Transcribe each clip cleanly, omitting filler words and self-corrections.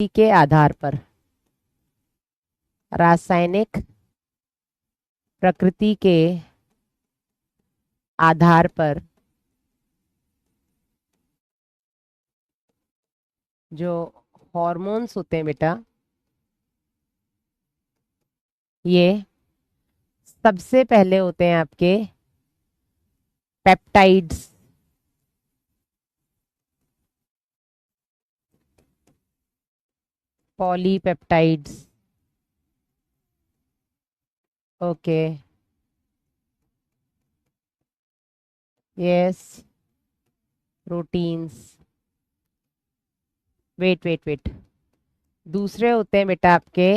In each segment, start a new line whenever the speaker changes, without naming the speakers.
के आधार पर, रासायनिक प्रकृति के आधार पर जो हॉर्मोन्स होते हैं बेटा, ये सबसे पहले होते हैं आपके peptides. Polypeptides. Okay, yes, proteins. Wait wait wait, दूसरे होते हैं बेटा आपके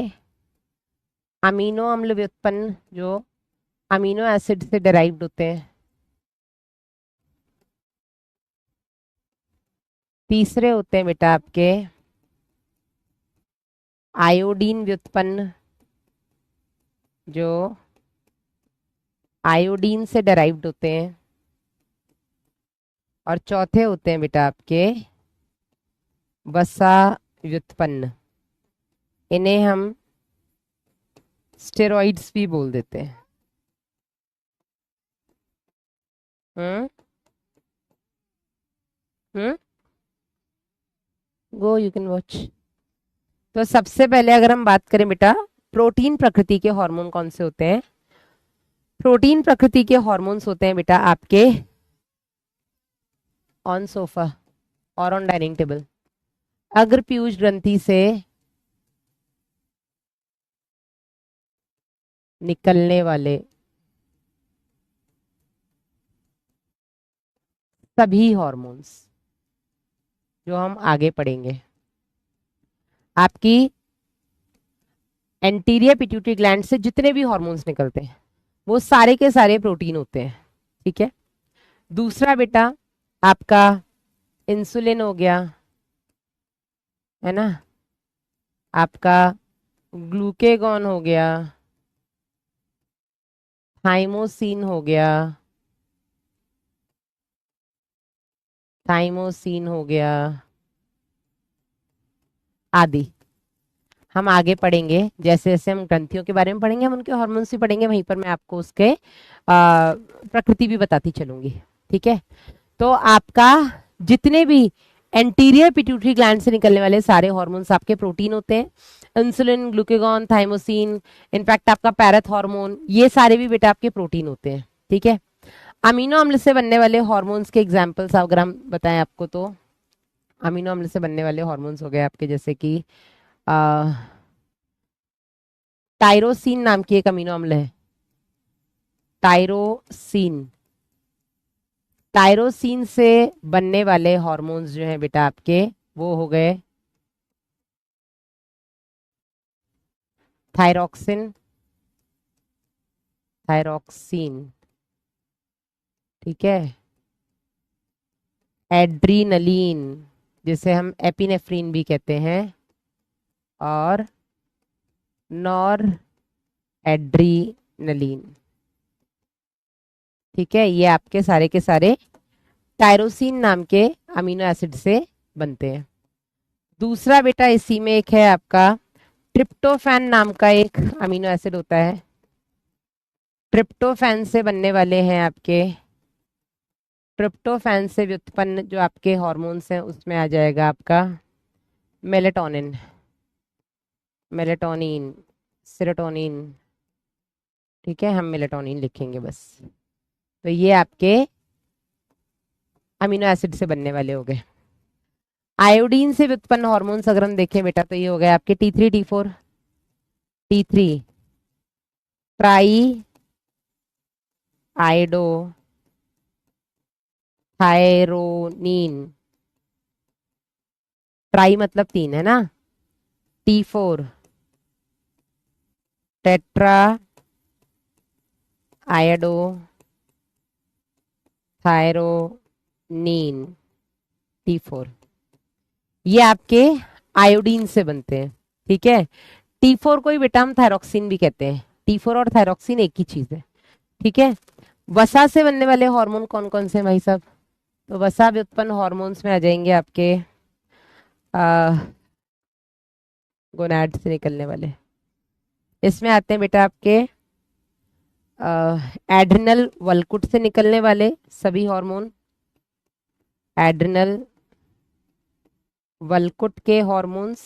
अमीनो अम्ल व्युत्पन्न, जो अमीनो एसिड से डिराइव्ड होते हैं। तीसरे होते हैं बेटा आपके आयोडीन व्युत्पन्न, जो आयोडीन से डिराइव्ड होते हैं। और चौथे होते हैं बेटा आपके वसा व्युत्पन्न, इन्हें हम स्टेरॉइड्स भी बोल देते हैं। हम्म हम्म गो, यू कैन वॉच। तो सबसे पहले अगर हम बात करें बेटा, प्रोटीन प्रकृति के हार्मोन कौन से होते हैं? प्रोटीन प्रकृति के हार्मोन्स होते हैं बेटा आपके ऑन सोफा और ऑन डाइनिंग टेबल, अग्रपीयूष ग्रंथि से निकलने वाले सभी हार्मोन्स, जो हम आगे पढ़ेंगे। आपकी एंटीरियर पिट्यूटरी ग्लैंड से जितने भी हार्मोन्स निकलते हैं वो सारे के सारे प्रोटीन होते हैं। ठीक है। दूसरा बेटा आपका इंसुलिन हो गया, है ना, आपका ग्लूकेगॉन हो गया, थाइमोसिन हो गया, थाइमोसिन हो गया आदि। हम आगे पढ़ेंगे, जैसे जैसे हम ग्रंथियों के बारे में पढ़ेंगे हम उनके हार्मोन्स भी पढ़ेंगे, वहीं पर मैं आपको उसके प्रकृति भी बताती चलूंगी। ठीक है। तो आपका जितने भी एंटीरियर पिट्यूटरी ग्लैंड से निकलने वाले सारे हार्मोन्स आपके प्रोटीन होते हैं। इंसुलिन, ग्लूकेगॉन, थाइमोसिन, इनफैक्ट आपका पैरेथ हार्मोन, ये सारे भी बेटा आपके प्रोटीन होते हैं। ठीक है। अमीनो अम्ल से बनने वाले हार्मोन्स के एग्जांपल्स अगर हम बताएं आपको, तो अमीनो अम्ल से बनने वाले हार्मोन्स हो गए आपके जैसे कि टायरोसिन नाम की एक अमीनो अम्ल है, टायरोसिन। टायरोसिन से बनने वाले हार्मोन्स जो हैं बेटा आपके, वो हो गए थायरॉक्सिन, थायरॉक्सिन। ठीक है। एड्रीनलीन, जिसे हम एपिनेफ्रीन भी कहते हैं, और नॉर एड्रीनलीन। ठीक है। ये आपके सारे के सारे टायरोसिन नाम के अमीनो एसिड से बनते हैं। दूसरा बेटा इसी में एक है आपका ट्रिप्टोफैन नाम का एक अमीनो एसिड होता है। ट्रिप्टोफैन से बनने वाले हैं आपके, ट्रिप्टोफैन से व्युत्पन्न जो आपके हार्मोन्स हैं उसमें आ जाएगा आपका मेलेटोनिन, मेलेटोनिन, सेरोटोनिन। ठीक है, हम मेलेटोनिन लिखेंगे बस। तो ये आपके अमीनो एसिड से बनने वाले हो गए। आयोडीन से व्युत्पन्न हार्मोन्स अगर हम देखें बेटा, तो ये हो गए आपके T3 T4, T3 try iodo thyronine, try मतलब तीन, है ना। T4 tetra iodo thyronine, T4। ये आपके आयोडीन से बनते हैं। ठीक है। T4 को ही बेटा हम थायरॉक्सिन भी कहते हैं। T4 और थायरॉक्सिन एक ही चीज है। ठीक है। वसा से बनने वाले हार्मोन कौन कौन से हैं भाई साहब? तो वसा व्युत्पन्न हार्मोन्स में आ जाएंगे आपके गोनाड से निकलने वाले। इसमें आते हैं बेटा आपके एड्रिनल वल्कुट से निकलने वाले सभी हार्मोन, एड्रिनल वल्कुट के हॉर्मोन्स।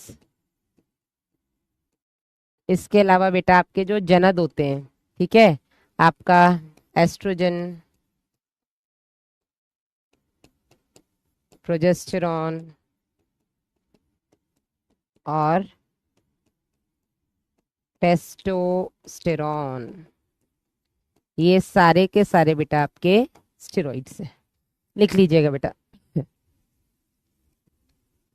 इसके अलावा बेटा आपके जो जनद होते हैं, ठीक है, आपका एस्ट्रोजन, प्रोजेस्टेरॉन और टेस्टोस्टेरॉन, ये सारे के सारे बेटा आपके स्टेरॉइड्स हैं। लिख लीजिएगा बेटा।